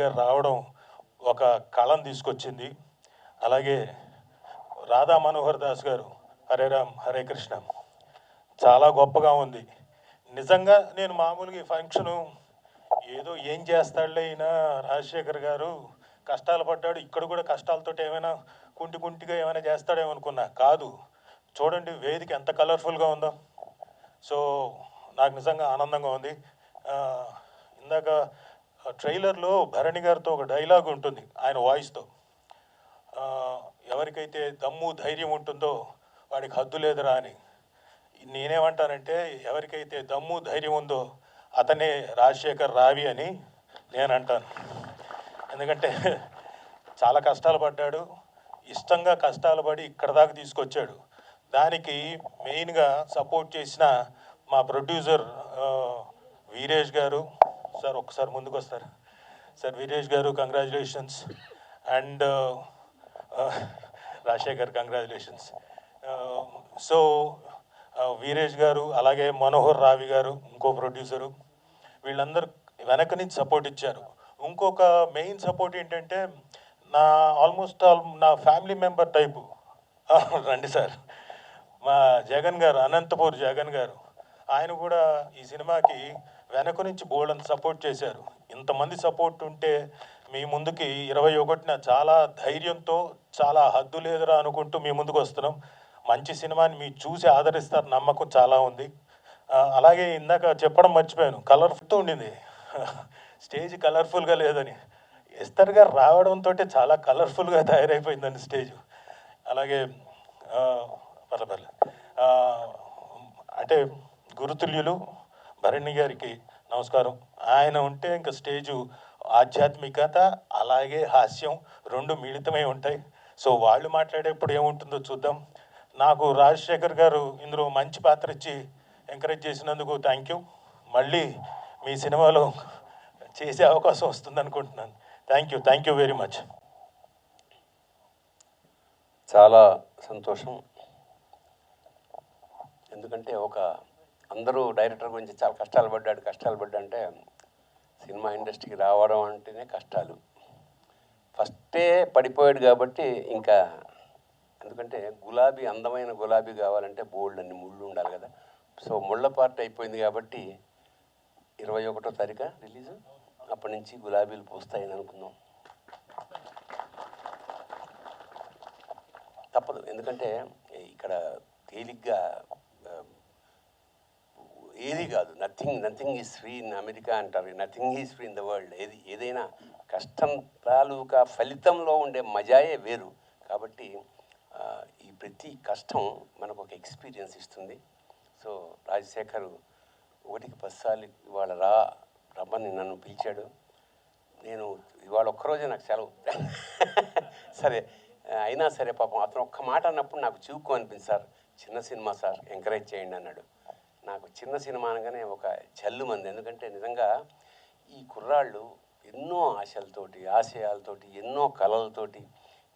గారు రావడం ఒక కళను తీసుకొచ్చింది. అలాగే రాధా మనోహర్ దాస్ గారు హరే రామ్ హరే కృష్ణ చాలా గొప్పగా ఉంది. నిజంగా నేను మామూలుగా ఈ ఫంక్షను ఏదో ఏం చేస్తాడులే ఈయన రాజశేఖర్ గారు కష్టాలు పడ్డాడు, ఇక్కడ కూడా కష్టాలతో ఏమైనా కుంటిగా ఏమైనా చేస్తాడేమో అనుకున్నా. కాదు, చూడండి వేదిక ఎంత కలర్ఫుల్గా ఉందో. సో నాకు నిజంగా ఆనందంగా ఉంది. ఇందాక ట్రైలర్లో భరణి గారితో ఒక డైలాగ్ ఉంటుంది ఆయన వాయిస్తో, ఎవరికైతే దమ్ము ధైర్యం ఉంటుందో వాడికి హద్దు లేదురా అని. నేనేమంటానంటే ఎవరికైతే దమ్ము ధైర్యం ఉందో అతనే రాజశేఖర్ రావి అని నేను అంటాను. ఎందుకంటే చాలా కష్టాలు పడ్డాడు, ఇష్టంగా కష్టాలు పడి ఇక్కడ దాకా తీసుకొచ్చాడు. దానికి మెయిన్గా సపోర్ట్ చేసిన మా ప్రొడ్యూసర్ వీరేష్ గారు. సార్ ఒక్కసారి ముందుకు వస్తారు. సార్ వీరేష్ గారు congratulations. And Rajasekhar congratulations. So Veeresh గారు, అలాగే మనోహర్ రావి గారు ఇంకో ప్రొడ్యూసరు, వీళ్ళందరూ వెనక నుంచి సపోర్ట్ ఇచ్చారు. ఇంకొక మెయిన్ సపోర్ట్ ఏంటంటే ఆల్మోస్ట్ నా ఫ్యామిలీ మెంబర్ టైపు రండి సార్, మా జగన్ గారు, అనంతపూర్ జగన్ గారు, ఆయన కూడా ఈ సినిమాకి వెనక నుంచి బోల్డంత సపోర్ట్ చేశారు. ఇంతమంది సపోర్ట్ ఉంటే మీ ముందుకి 21న చాలా ధైర్యంతో, చాలా హద్దు లేదురా అనుకుంటూ మీ ముందుకు వస్తున్నాం. మంచి సినిమాని మీరు చూసి ఆదరిస్తారు నమ్మకం చాలా ఉంది. అలాగే ఇందాక చెప్పడం మర్చిపోయాను, కలర్ఫుల్తో ఉండింది స్టేజ్, కలర్ఫుల్గా లేదని. ఎస్తర్ గారు రావడంతో చాలా కలర్ఫుల్గా తయారైపోయిందండి స్టేజ్. అలాగే పర్లేదు అంటే గురుతుల్యులు భరణి గారికి నమస్కారం. ఆయన ఉంటే ఇంకా స్టేజు ఆధ్యాత్మికత అలాగే హాస్యం రెండు మిళితమై ఉంటాయి. సో వాళ్ళు మాట్లాడేప్పుడు ఏముంటుందో చూద్దాం. నాకు రాజశేఖర్ గారు ఇందులో మంచి పాత్ర ఇచ్చి ఎంకరేజ్ చేసినందుకు థ్యాంక్ యూ. మళ్ళీ మీ సినిమాలో చేసే అవకాశం వస్తుంది అనుకుంటున్నాను. Thank you very much. చాలా సంతోషం. ఎందుకంటే అందరూ డైరెక్టర్ గురించి చాలా కష్టాలు పడ్డా అంటే సినిమా ఇండస్ట్రీకి రావడం అంటేనే కష్టాలు. ఫస్టే పడిపోయాడు కాబట్టి ఇంకా, ఎందుకంటే అందమైన గులాబీ కావాలంటే బోల్డ్ అన్ని ముళ్ళు ఉండాలి కదా. సో ముళ్ళ పార్ట్ అయిపోయింది కాబట్టి 21వ తారీఖు రిలీజు, అప్పటి నుంచి గులాబీలు పూస్తాయని అనుకుందాం. తప్పదు, ఎందుకంటే ఇక్కడ తేలిగ్గా ఏది కాదు. Nothing is free in America అంటారు, nothing is free in the world. ఏదైనా కష్టం తాలూకా ఫలితంలో ఉండే మజాయే వేరు. కాబట్టి ఈ ప్రతి కష్టం మనకు ఒక ఎక్స్పీరియన్స్ ఇస్తుంది. సో రాజశేఖర్ 1కి 10 సార్లు ఇవాళ రమ్మని నన్ను పిలిచాడు. నేను ఇవాళ ఒక్కరోజే నాకు సెలవు సరే అయినా సరే పాపం అతను ఒక్క మాట అన్నప్పుడు నాకు చివుకు అనిపింది. సార్ చిన్న సినిమా సార్, ఎంకరేజ్ చేయండి అన్నాడు. నాకు చిన్న సినిమా అనగానే ఒక జల్లుమంది. ఎందుకంటే నిజంగా ఈ కుర్రాళ్ళు ఎన్నో ఆశలతోటి, ఆశయాలతోటి, ఎన్నో కళలతోటి,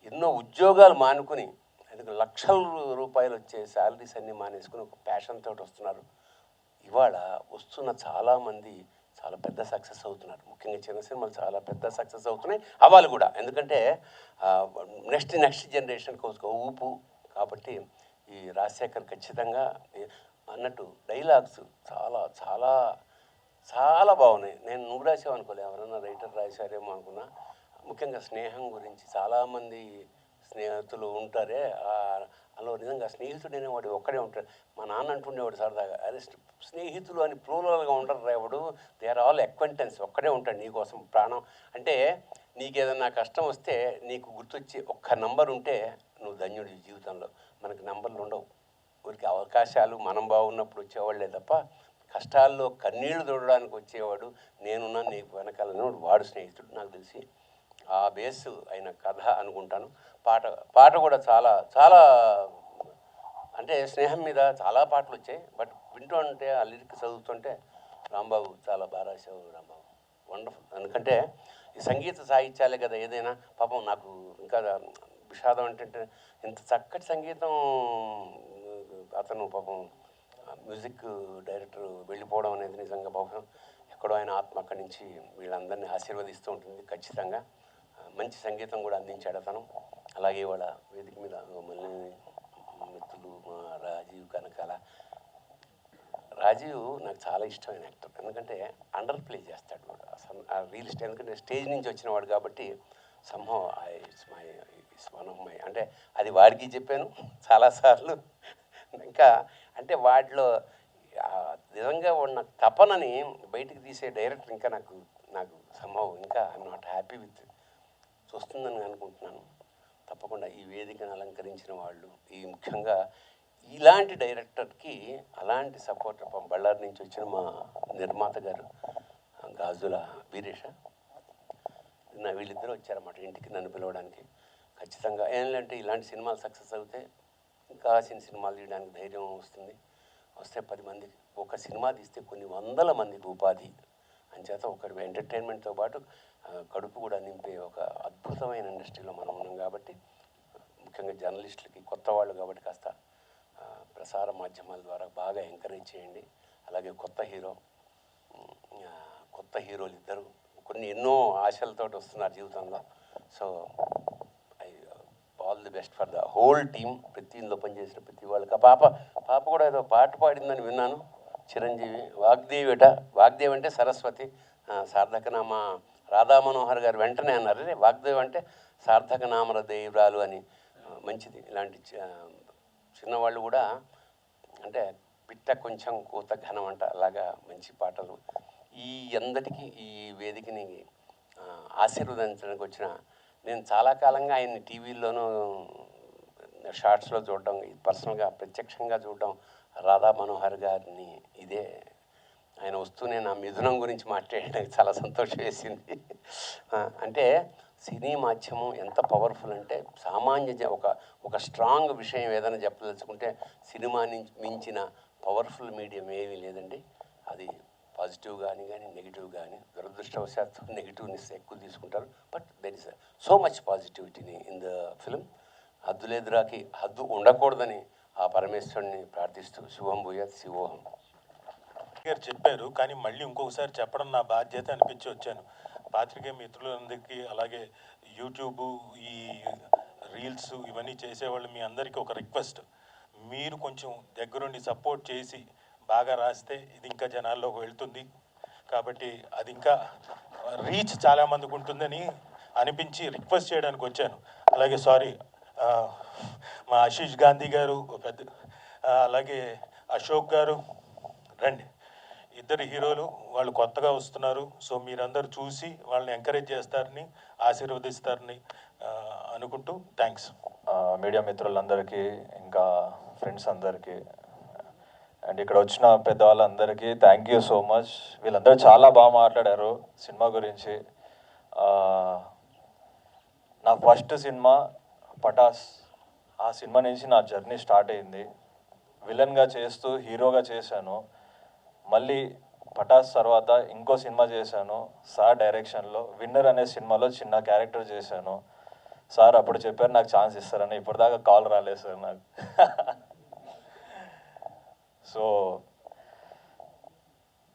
ఎన్నో ఉద్యోగాలు మానుకుని, ఎందుకంటే లక్షల రూపాయలు వచ్చే శాలరీస్ అన్నీ మానేసుకుని ఒక ప్యాషన్ తోటి వస్తున్నారు. ఇవాళ వస్తున్న చాలామంది చాలా పెద్ద సక్సెస్ అవుతున్నారు. ముఖ్యంగా చిన్న సినిమాలు చాలా పెద్ద సక్సెస్ అవుతున్నాయి, అవ్వాలి కూడా. ఎందుకంటే నెక్స్ట్ జనరేషన్కి ఒక ఊపు. కాబట్టి ఈ రాజశేఖర్ ఖచ్చితంగా అన్నట్టు డైలాగ్స్ చాలా చాలా చాలా బాగున్నాయి. నేను నువ్వు రాసావు అనుకోలే, ఎవరైనా రైటర్ రాశారేమో అనుకున్నా. ముఖ్యంగా స్నేహం గురించి చాలామంది స్నేహితులు ఉంటారే, అందులో నిజంగా స్నేహితుడు అనేవాడు ఒక్కడే ఉంటాడు. మా నాన్న అంటుండేవాడు సరదాగా, అదే స్నేహితులు అని ప్లూరల్గా ఉండరు Revadu, they are all acquaintance. ఒక్కడే ఉంటాడు నీకోసం ప్రాణం. అంటే నీకేదన్నా కష్టం వస్తే నీకు గుర్తొచ్చి ఒక్క నంబర్ ఉంటే నువ్వు ధన్యుడి జీవితంలో. మనకి నంబర్లు ఉండవు, ఊరికి అవకాశాలు మనం బాగున్నప్పుడు వచ్చేవాళ్ళే తప్ప కష్టాల్లో కన్నీళ్లు తోడడానికి వచ్చేవాడు నేనున్నా నీకు వెనకాలను వాడు స్నేహితుడు. నాకు తెలిసి ఆ బేస్ అయిన కథ అనుకుంటాను. పాట కూడా చాలా చాలా అంటే స్నేహం మీద చాలా పాటలు వచ్చాయి. బట్ వింటూ ఉంటే ఆ లిరిక్ చదువుతుంటే రాంబాబు చాలా బాగా రాశావు రాంబాబు, వండర్ఫుల్. ఎందుకంటే ఈ సంగీత సాహిత్యాలే కదా ఏదైనా. పాపం నాకు ఇంకా విషాదం అంటే ఇంత చక్కటి సంగీతం అతను పాపం మ్యూజిక్ డైరెక్టర్ వెళ్ళిపోవడం అనేది నిజంగా పాపం ఎక్కడో ఆయన ఆత్మ అక్కడి నుంచి వీళ్ళందరినీ ఆశీర్వదిస్తూ ఉంటుంది ఖచ్చితంగా. మంచి సంగీతం కూడా అందించాడు అతను. అలాగే వాళ్ళ వేదిక మీద మళ్ళీ మిత్రులు మా రాజీవ్ కనకాల. రాజీవ్ నాకు చాలా ఇష్టమైన యాక్టర్, ఎందుకంటే అండర్ ప్లే చేస్తాడు వాడు ఆ రియల్ స్టేజ్. ఎందుకంటే స్టేజ్ నుంచి వచ్చినవాడు కాబట్టి somehow it's one of my, అంటే అది వాడికి చెప్పాను చాలాసార్లు. ఇంకా అంటే వాటిలో నిజంగా ఉన్న తపనని బయటికి తీసే డైరెక్టర్ ఇంకా నాకు సంభవం ఇంకా ఐఎమ్ నాట్ హ్యాపీ విత్ చూస్తుందని అనుకుంటున్నాను. తప్పకుండా ఈ వేదికను అలంకరించిన వాళ్ళు, ఈ ముఖ్యంగా ఇలాంటి డైరెక్టర్కి అలాంటి సపోర్ట్ బళ్ళారి నుంచి వచ్చిన మా నిర్మాత గారు గాజుల వీరేష, వీళ్ళిద్దరూ వచ్చారన్నమాట ఇంటికి నన్ను పిలవడానికి. ఖచ్చితంగా ఏంటంటే ఇలాంటి సినిమాలు సక్సెస్ అవుతే ఇంకా సినిమాలు తీయడానికి ధైర్యం వస్తే 10 మందికి ఒక సినిమా తీస్తే కొన్ని వందల మందికి ఉపాధి అంచేత ఒకటి ఎంటర్టైన్మెంట్తో పాటు కడుపు కూడా నింపే ఒక అద్భుతమైన ఇండస్ట్రీలో మనం ఉన్నాం కాబట్టి, ముఖ్యంగా జర్నలిస్టులకి కొత్త వాళ్ళు కాబట్టి కాస్త ప్రసార మాధ్యమాల ద్వారా బాగా ఎంకరేజ్ చేయండి. అలాగే కొత్త హీరోలు ఇద్దరు ఎన్నో ఆశలతో వస్తున్నారు జీవితంలో. So all the best for the whole team. ప్రతి ఇందులో పనిచేసిన ప్రతి వాళ్ళకి. పాప కూడా ఏదో పాట పాడిందని విన్నాను, చిరంజీవి. వాగ్దేవి అంటే సరస్వతి, సార్థకనామ రాధా మనోహర్ గారు వెంటనే అన్నారు, అరే వాగ్దేవి అంటే సార్థకనామర దేవరాలు అని. మంచిది, ఇలాంటి చిన్నవాళ్ళు కూడా అంటే పిట్ట కొంచెం కూత ఘనం అంట, అలాగా మంచి పాటలు. ఈ అందరికీ ఈ వేదికని ఆశీర్వదించడానికి వచ్చిన, నేను చాలా కాలంగా ఆయన్ని టీవీల్లోనూ షార్ట్స్లో చూడడం, పర్సనల్గా ప్రత్యక్షంగా చూడడం, రాధా మనోహర్ గారిని ఇదే ఆయన వస్తూనే నా మిథునం గురించి మాట్లాడడానికి చాలా సంతోషం వేసింది. అంటే సినీ మాధ్యమం ఎంత పవర్ఫుల్ అంటే, సామాన్య ఒక స్ట్రాంగ్ విషయం ఏదైనా చెప్పదలుచుకుంటే సినిమా నుంచి మించిన పవర్ఫుల్ మీడియం ఏమీ లేదండి. అది పాజిటివ్ కానీ నెగిటివ్ కానీ. దురదృష్టవశాత్తు నెగిటివ్నెస్ ఎక్కువ తీసుకుంటారు, but there is so much పాజిటివిటీని ఇన్ ద ఫిలిం. హద్దులేదురాకి హద్దు ఉండకూడదని ఆ పరమేశ్వరుని ప్రార్థిస్తూ శుభం భూయాత్ శివోహం గారు చెప్పారు, కానీ మళ్ళీ ఇంకొకసారి చెప్పడం నా బాధ్యత అనిపించి వచ్చాను. పాత్రికేయ మిత్రులందరికీ, అలాగే యూట్యూబ్ ఈ రీల్స్ ఇవన్నీ చేసేవాళ్ళు మీ అందరికీ ఒక రిక్వెస్ట్, మీరు కొంచెం దగ్గరుండి సపోర్ట్ చేసి బాగా రాస్తే ఇది ఇంకా జనాల్లోకి వెళ్తుంది. కాబట్టి అది ఇంకా రీచ్ చాలామందికి ఉంటుందని అనిపించి రిక్వెస్ట్ చేయడానికి వచ్చాను. అలాగే సారీ, మా ఆశీష్ గాంధీ గారు పెద్ద, అలాగే అశోక్ గారు, రండి, ఇద్దరు హీరోలు, వాళ్ళు కొత్తగా వస్తున్నారు. సో మీరందరూ చూసి వాళ్ళని ఎంకరేజ్ చేస్తారని, ఆశీర్వదిస్తారని అనుకుంటూ థ్యాంక్స్. మీడియా మిత్రులందరికీ, ఇంకా ఫ్రెండ్స్ అందరికీ, అండ్ ఇక్కడ వచ్చిన పెద్దవాళ్ళందరికీ థ్యాంక్ యూ సో మచ్. వీళ్ళందరూ చాలా బాగా మాట్లాడారు సినిమా గురించి. నా ఫస్ట్ సినిమా పటాస్, ఆ సినిమా నుంచి నా జర్నీ స్టార్ట్ అయింది. విలన్గా చేస్తూ హీరోగా చేశాను. మళ్ళీ పటాస్ తర్వాత ఇంకో సినిమా చేశాను సార్ డైరెక్షన్లో, విన్నర్ అనే సినిమాలో చిన్న క్యారెక్టర్ చేశాను. సార్ అప్పుడు చెప్పారు నాకు ఛాన్స్ ఇస్తారని, ఇప్పటిదాకా కాల్ రాలేదు సార్ నాకు. సో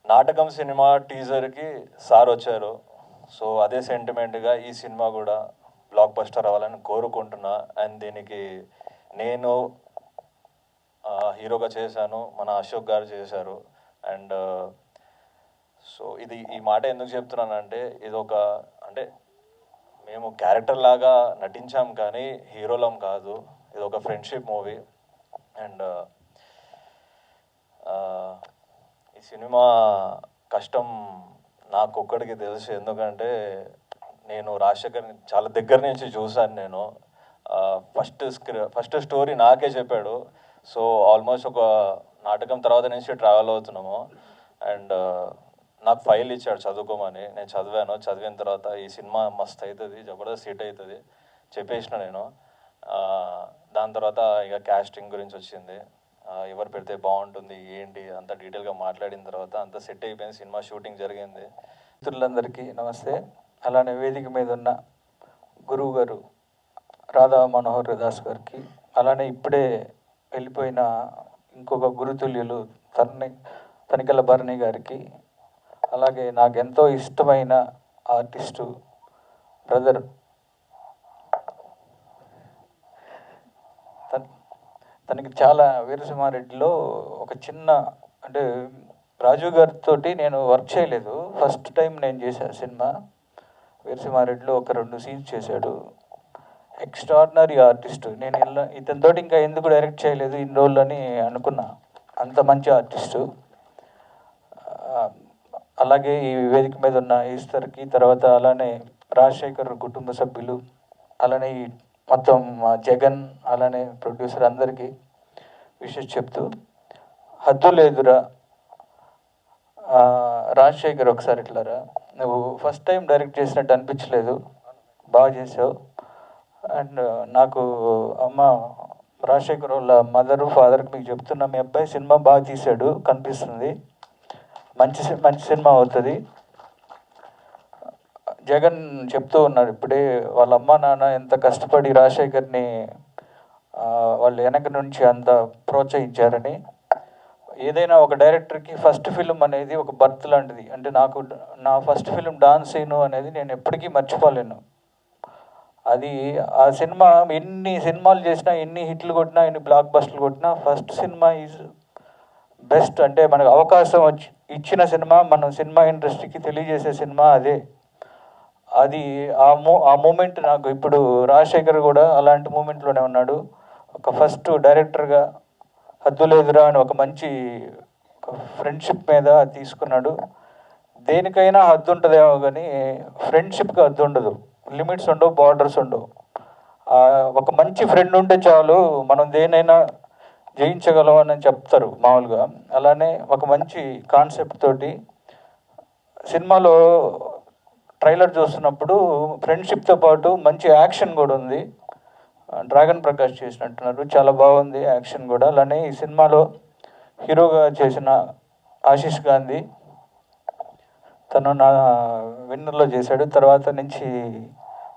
నాటకం సినిమా టీజర్కి సార్ వచ్చారు. సో అదే సెంటిమెంట్గా ఈ సినిమా కూడా బ్లాక్ బస్టర్ అవ్వాలని కోరుకుంటున్నా. అండ్ దీనికి నేను హీరోగా చేశాను, మన అశోక్ గారు చేశారు. అండ్ సో ఈ మాట ఎందుకు చెప్తున్నానంటే, అంటే మేము క్యారెక్టర్ లాగా నటించాం కానీ హీరోలం కాదు. ఇది ఒక ఫ్రెండ్షిప్ మూవీ. అండ్ ఈ సినిమా కష్టం నాకు ఒక్కడికి తెలుసు, ఎందుకంటే నేను రాజశేఖర్ని చాలా దగ్గర నుంచి చూశాను. నేను ఫస్ట్ స్టోరీ నాకే చెప్పాడు. సో ఆల్మోస్ట్ ఒక నాటకం తర్వాత నుంచి ట్రావెల్ అవుతున్నాము. అండ్ నాకు ఫైల్ ఇచ్చాడు చదువుకోమని, నేను చదివిన తర్వాత ఈ సినిమా మస్త్ అవుతుంది, జబర్దస్త్ హిట్ అవుతుంది చెప్పేసిన నేను. దాని తర్వాత ఇక క్యాస్టింగ్ గురించి వచ్చింది, ఎవరు పెడితే బాగుంటుంది ఏంటి అంత డీటెయిల్గా మాట్లాడిన తర్వాత అంత సెట్ అయిపోయింది, సినిమా షూటింగ్ జరిగింది. మిత్రులందరికీ నమస్తే. అలానే వేదిక మీద ఉన్న గురువు గారు రాధా మనోహర్ దాస్ గారికి, అలానే ఇప్పుడే వెళ్ళిపోయిన ఇంకొక గురుతుల్యులు తనికెళ్ళ భరణి గారికి, అలాగే నాకు ఎంతో ఇష్టమైన ఆర్టిస్టు బ్రదర్ తనకి చాలా వీరసింహారెడ్డిలో ఒక చిన్న అంటే రాజు గారితో నేను వర్క్ చేయలేదు, ఫస్ట్ టైం నేను చేశాను సినిమా. వీరసింహారెడ్డిలో ఒక 2 సీన్స్ చేశాడు. Extraordinary artist. నేను ఇతనితో ఇంకా ఎందుకు డైరెక్ట్ చేయలేదు ఇన్ని రోజులు అని అనుకున్నా, అంత మంచి ఆర్టిస్టు. అలాగే ఈ వేదిక మీద ఉన్న ఈశ్వర్కి, తర్వాత అలానే రాజశేఖర్ కుటుంబ సభ్యులు, అలానే ఈ మొత్తం జగన్, అలానే ప్రొడ్యూసర్ అందరికీ విషెస్ చెప్తూ, హద్దు లేదురా రాజశేఖర్ ఒకసారి ఇట్లారా, నువ్వు ఫస్ట్ టైం డైరెక్ట్ చేసినట్టు అనిపించలేదు, బాగా చేసావు. అండ్ నాకు అమ్మ రాజశేఖర్ వాళ్ళ మదరు ఫాదర్కి మీకు చెప్తున్నా, మీ అబ్బాయి సినిమా బాగా తీశాడు కనిపిస్తుంది, మంచి సినిమా అవుతుంది. జగన్ చెప్తూ ఉన్నారు ఇప్పుడే, వాళ్ళ అమ్మ నాన్న ఎంత కష్టపడి రాజశేఖర్ని వాళ్ళు వెనక నుంచి అంత ప్రోత్సహించారని. ఏదైనా ఒక డైరెక్టర్కి ఫస్ట్ ఫిలిం అనేది ఒక బర్త్ లాంటిది. అంటే నాకు నా ఫస్ట్ ఫిలిం డాన్స్ సీను అనేది నేను ఎప్పటికీ మర్చిపోలేను. అది ఆ సినిమా ఎన్ని సినిమాలు చేసినా, ఎన్ని హిట్లు కొట్టినా, ఎన్ని బ్లాక్ బస్టర్లు కొట్టినా, ఫస్ట్ సినిమా ఈజ్ బెస్ట్. అంటే మనకు అవకాశం ఇచ్చిన సినిమా, మనం సినిమా ఇండస్ట్రీకి తెలియజేసే సినిమా అదే. అది ఆ మూమెంట్ నాకు ఇప్పుడు రాజశేఖర్ కూడా అలాంటి మూమెంట్లోనే ఉన్నాడు. ఒక ఫస్ట్ డైరెక్టర్గా హద్దు లేదురా అని ఒక మంచి ఫ్రెండ్షిప్ మీద తీసుకున్నాడు. దేనికైనా హద్దు ఉంటుందేమో కానీ ఫ్రెండ్షిప్కి హద్దు ఉండదు, లిమిట్స్ ఉండవు, బార్డర్స్ ఉండవు. ఒక మంచి ఫ్రెండ్ ఉంటే చాలు మనం దేనైనా జయించగలం అని చెప్తారు మామూలుగా. అలానే ఒక మంచి కాన్సెప్ట్ తోటి సినిమాలో ట్రైలర్ చూస్తున్నప్పుడు ఫ్రెండ్షిప్తో పాటు మంచి యాక్షన్ కూడా ఉంది. డ్రాగన్ ప్రకాష్ చేసినట్టున్నారు, చాలా బాగుంది యాక్షన్ కూడా. అలానే ఈ సినిమాలో హీరోగా చేసిన ఆశీష్ గాంధీ, తను నా విన్నర్లో చేశాడు. తర్వాత నుంచి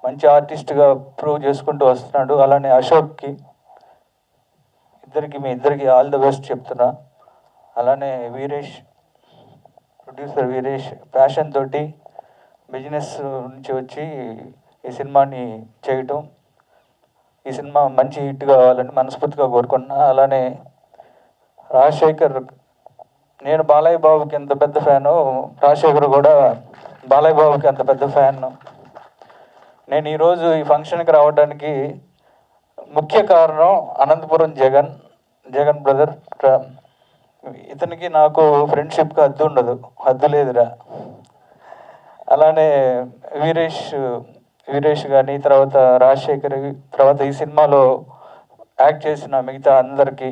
మంచి ఆర్టిస్ట్గా ప్రూవ్ చేసుకుంటూ వస్తున్నాడు. అలానే అశోక్కి, మీ ఇద్దరికి ఆల్ ద బెస్ట్ చెప్తున్నా. అలానే వీరేష్, ప్రొడ్యూసర్ వీరేష్ ప్యాషన్ తోటి బిజినెస్ నుంచి వచ్చి ఈ సినిమాని చేయటం, ఈ సినిమా మంచి హిట్ కావాలని మనస్ఫూర్తిగా కోరుకున్నా. అలానే రాజశేఖర్, నేను బాలయ్య బాబుకి ఎంత పెద్ద ఫ్యాను, రాజశేఖర్ కూడా బాలయ్య బాబుకి అంత పెద్ద ఫ్యాన్. నేను ఈరోజు ఈ ఫంక్షన్కి రావడానికి ముఖ్య కారణం అనంతపురం జగన్ బ్రదర్. ఇతనికి నాకు ఫ్రెండ్షిప్కి హద్దు ఉండదు, హద్దు లేదురా. అలానే వీరేష్ కానీ, తర్వాత రాజశేఖర్, తర్వాత ఈ సినిమాలో యాక్ట్ చేసిన మిగతా అందరికీ,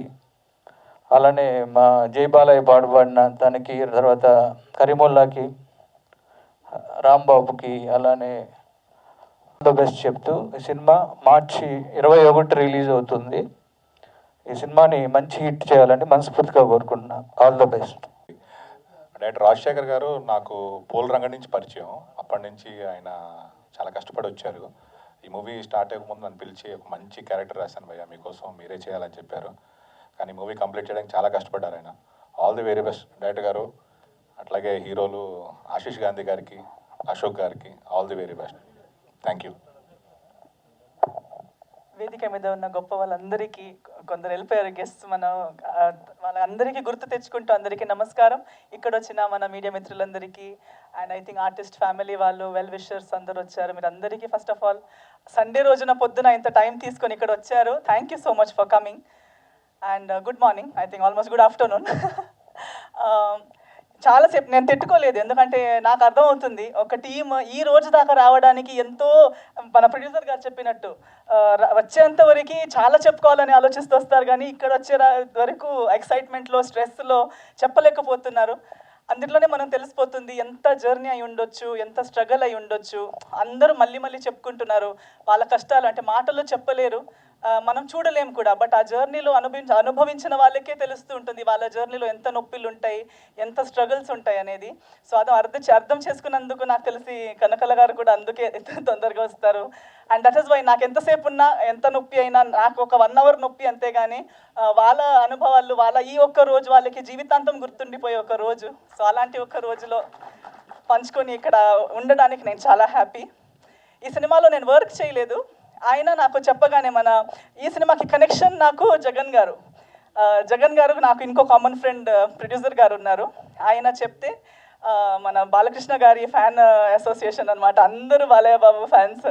అలానే మా జయబాలయ్య పాడుపాడిన దానికి, తర్వాత కరీముల్లాకి, రాంబాబుకి, అలానే ద బెస్ట్ చెప్తూ ఈ సినిమా మార్చి 21 రిలీజ్ అవుతుంది. ఈ సినిమాని మంచి హిట్ చేయాలని మనస్ఫూర్తిగా కోరుకుంటున్నా. All the best. Director Rajasekhar గారు నాకు పూల రంగం నుంచి పరిచయం. అప్పటి నుంచి ఆయన చాలా కష్టపడి వచ్చారు. ఈ మూవీ స్టార్ట్ అయ్యకముందు నన్ను పిలిచి ఒక మంచి క్యారెక్టర్ రాశాను భయ్యా, మీకోసం మీరే చేయాలని చెప్పారు. కానీ మూవీ కంప్లీట్ చేయడానికి చాలా కష్టపడ్డారు ఆయన. All the very best director గారు. అట్లాగే హీరోలు ఆశీష్ గాంధీ గారికి, అశోక్ గారికి all the very best. Thank you. వేదిక మీద ఉన్న గొప్ప వాళ్ళందరికీ, కొందరు వెళ్ళిపోయారు గెస్ట్, మనం వాళ్ళందరికీ గుర్తు తెచ్చుకుంటూ అందరికీ నమస్కారం. ఇక్కడ వచ్చిన మన మీడియా మిత్రులందరికీ and I think artist family వాళ్ళు, వెల్ విషర్స్ అందరూ వచ్చారు. మీరు అందరికీ ఫస్ట్ ఆఫ్ ఆల్ సండే రోజున పొద్దున ఇంత టైం తీసుకొని ఇక్కడ వచ్చారు, thank you so much for coming. And good morning, I think almost good afternoon. చాలాసేపు నేను తిట్టుకోలేదు, ఎందుకంటే నాకు అర్థమవుతుంది ఒక టీం ఈ రోజు దాకా రావడానికి ఎంతో, మన ప్రొడ్యూసర్ గారు చెప్పినట్టు వచ్చేంత వరకు చాలా చెప్పుకోవాలని ఆలోచిస్తూ వస్తారు, కానీ ఇక్కడ వచ్చే వరకు ఎక్సైట్మెంట్లో, స్ట్రెస్లో చెప్పలేకపోతున్నారు. అందులోనే మనం తెలిసిపోతుంది ఎంత జర్నీ అయి ఉండొచ్చు, ఎంత స్ట్రగల్ అయి ఉండొచ్చు. అందరూ మళ్ళీ చెప్పుకుంటున్నారు వాళ్ళ కష్టాలు, అంటే మాటల్లో చెప్పలేరు. మనం చూడలేం కూడా. బట్ ఆ జర్నీలో అనుభవించిన వాళ్ళకే తెలుస్తూ ఉంటుంది వాళ్ళ జర్నీలో ఎంత నొప్పిలు ఉంటాయి, ఎంత స్ట్రగుల్స్ ఉంటాయి అనేది. సో అది అర్థం చేసుకున్నందుకు నాకు తెలిసి కనకల గారు కూడా అందుకే తొందరగా వస్తారు. అండ్ దట్ ఈస్ వై నాకు ఎంతసేపు ఉన్నా ఎంత నొప్పి అయినా నాకు ఒక 1 hour నొప్పి అంతేగాని వాళ్ళ అనుభవాలు వాళ్ళ ఈ ఒక్క రోజు వాళ్ళకి జీవితాంతం గుర్తుండిపోయే ఒక రోజు. సో అలాంటి ఒక రోజులో పంచుకొని ఇక్కడ ఉండడానికి నేను చాలా హ్యాపీ. ఈ సినిమాలో నేను వర్క్ చేయలేదు, ఆయన నాకు చెప్పగానే ఈ సినిమాకి కనెక్షన్ నాకు జగన్ గారు నాకు ఇంకో కామన్ ఫ్రెండ్ ప్రొడ్యూసర్ గారు ఉన్నారు. ఆయన చెప్తే మన బాలకృష్ణ గారి ఫ్యాన్ అసోసియేషన్ అనమాట, అందరూ బాలయ్య బాబు ఫ్యాన్స్,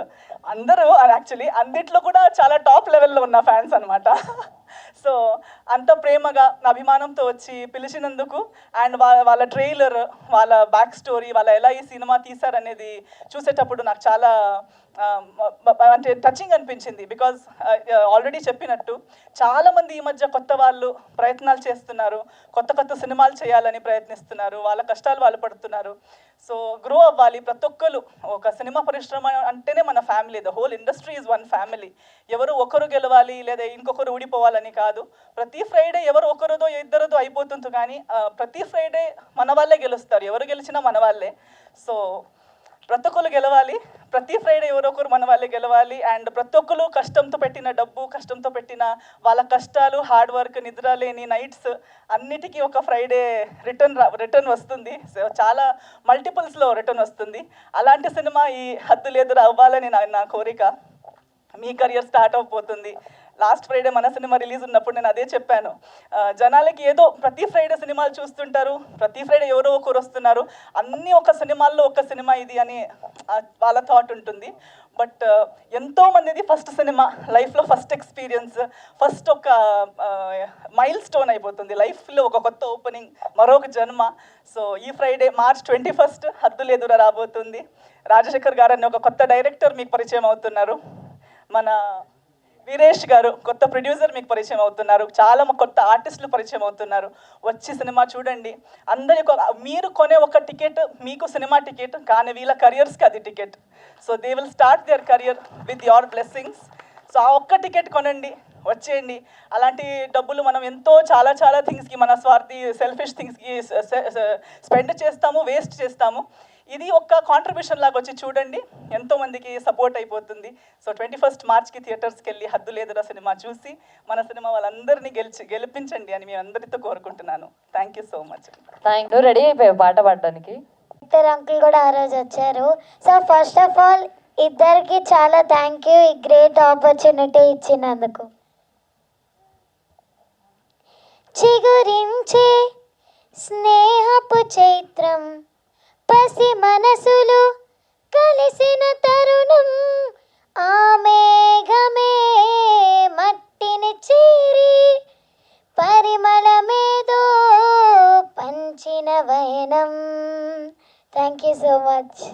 అందరూ యాక్చువల్లీ అన్నిట్లో కూడా చాలా టాప్ లెవెల్లో ఉన్న ఫ్యాన్స్ అనమాట. సో అంత ప్రేమగా అభిమానంతో వచ్చి పిలిచినందుకు అండ్ వాళ్ళ ట్రైలర్, వాళ్ళ బ్యాక్ స్టోరీ, వాళ్ళ ఎలా ఈ సినిమా తీశారనేది చూసేటప్పుడు నాకు చాలా అంటే టచింగ్ అనిపించింది. బికాజ్ ఆల్రెడీ చెప్పినట్టు చాలామంది ఈ మధ్య కొత్త వాళ్ళు ప్రయత్నాలు చేస్తున్నారు, కొత్త సినిమాలు చేయాలని ప్రయత్నిస్తున్నారు, వాళ్ళ కష్టాలు వాళ్ళు పడుతున్నారు. సో గ్రో అవ్వాలి ప్రతి ఒక్కరు. ఒక సినిమా పరిశ్రమ అంటేనే మన family, the whole industry is one family. ఎవరు ఒకరు గెలవాలి లేదా ఇంకొకరు ఊడిపోవాలని కాదు. ప్రతి ఫ్రైడే ఎవరు ఒకరిదో ఇద్దరిదో అయిపోతుంది, కానీ ప్రతి ఫ్రైడే మన వాళ్ళే గెలుస్తారు, ఎవరు గెలిచినా మన వాళ్ళే. సో ప్రతి ఒక్కరు గెలవాలి, ప్రతి ఫ్రైడే ఎవరొకరు మన వాళ్ళే గెలవాలి. అండ్ ప్రతి ఒక్కరు కష్టంతో పెట్టిన డబ్బు, కష్టంతో పెట్టిన వాళ్ళ కష్టాలు, హార్డ్ వర్క్, నిద్ర లేని నైట్స్ అన్నిటికీ ఒక ఫ్రైడే రిటర్న్ వస్తుంది. సో చాలా మల్టిపుల్స్లో రిటర్న్ వస్తుంది. అలాంటి సినిమా ఈ హద్దు లేదు అవ్వాలని నా కోరిక. మీ కెరియర్ స్టార్ట్ అయిపోతుంది. లాస్ట్ ఫ్రైడే మన సినిమా రిలీజ్ ఉన్నప్పుడు నేను అదే చెప్పాను, జనాలకి ఏదో ప్రతి ఫ్రైడే సినిమాలు చూస్తుంటారు, ప్రతి ఫ్రైడే ఎవరో ఒకరు వస్తున్నారు, అన్నీ ఒక సినిమాల్లో ఒక సినిమా ఇది అని వాళ్ళ థాట్ ఉంటుంది. బట్ ఎంతోమందిది ఫస్ట్ సినిమా, లైఫ్లో ఫస్ట్ ఎక్స్పీరియన్స్, ఫస్ట్ ఒక మైల్ స్టోన్ అయిపోతుంది లైఫ్లో, ఒక కొత్త ఓపెనింగ్, మరొక జన్మ. సో ఈ ఫ్రైడే March 21 హద్దు లేదురా రాబోతుంది. రాజశేఖర్ గారు అని ఒక కొత్త డైరెక్టర్ మీకు పరిచయం అవుతున్నారు. మన వీరేష్ గారు కొత్త ప్రొడ్యూసర్ మీకు పరిచయం అవుతున్నారు. చాలా కొత్త ఆర్టిస్టులు పరిచయం అవుతున్నారు. వచ్చి సినిమా చూడండి. అందరికి మీరు కొనే ఒక టికెట్ మీకు సినిమా టికెట్, కానీ వీళ్ళ కెరియర్స్కి అది ticket. So they will start their career with your blessings. So ఆ ఒక్క టికెట్ కొనండి, వచ్చేయండి. అలాంటి డబ్బులు మనం చాలా థింగ్స్కి, మన స్వార్థి సెల్ఫిష్ థింగ్స్కి స్పెండ్ చేస్తాము, వేస్ట్ చేస్తాము. ఇది ఒక కాంట్రిబ్యూషన్ లాగా వచ్చి చూడండి, ఎంతోమందికి సపోర్ట్ అయిపోతుంది. సో 21 Marchకి థియేటర్స్కి వెళ్ళి హద్దు లేదురా సినిమా చూసి మన సినిమా వాళ్ళందరినీ గెలిపించండి అని మేము అందరితో కోరుకుంటున్నాను. Thank you so much. Thank you. Ready అయిపోయావు పాట పాడడానికి? ఇద్దరు అంకుల్ కూడా ఆ రోజు వచ్చారు. సో ఫస్ట్ ఆఫ్ ఆల్ ఇద్దరికి చాలా థ్యాంక్ యూ, ఈ గ్రేట్ ఆపర్చునిటీ ఇచ్చినందుకు. చిగురించే స్నేహపు చైత్రం, పసి మనసులు కలిసిన తరుణం, ఆ మేఘమే మట్టిని చీరి పరిమళమేదో పంచిన వైనం. Thank you so much.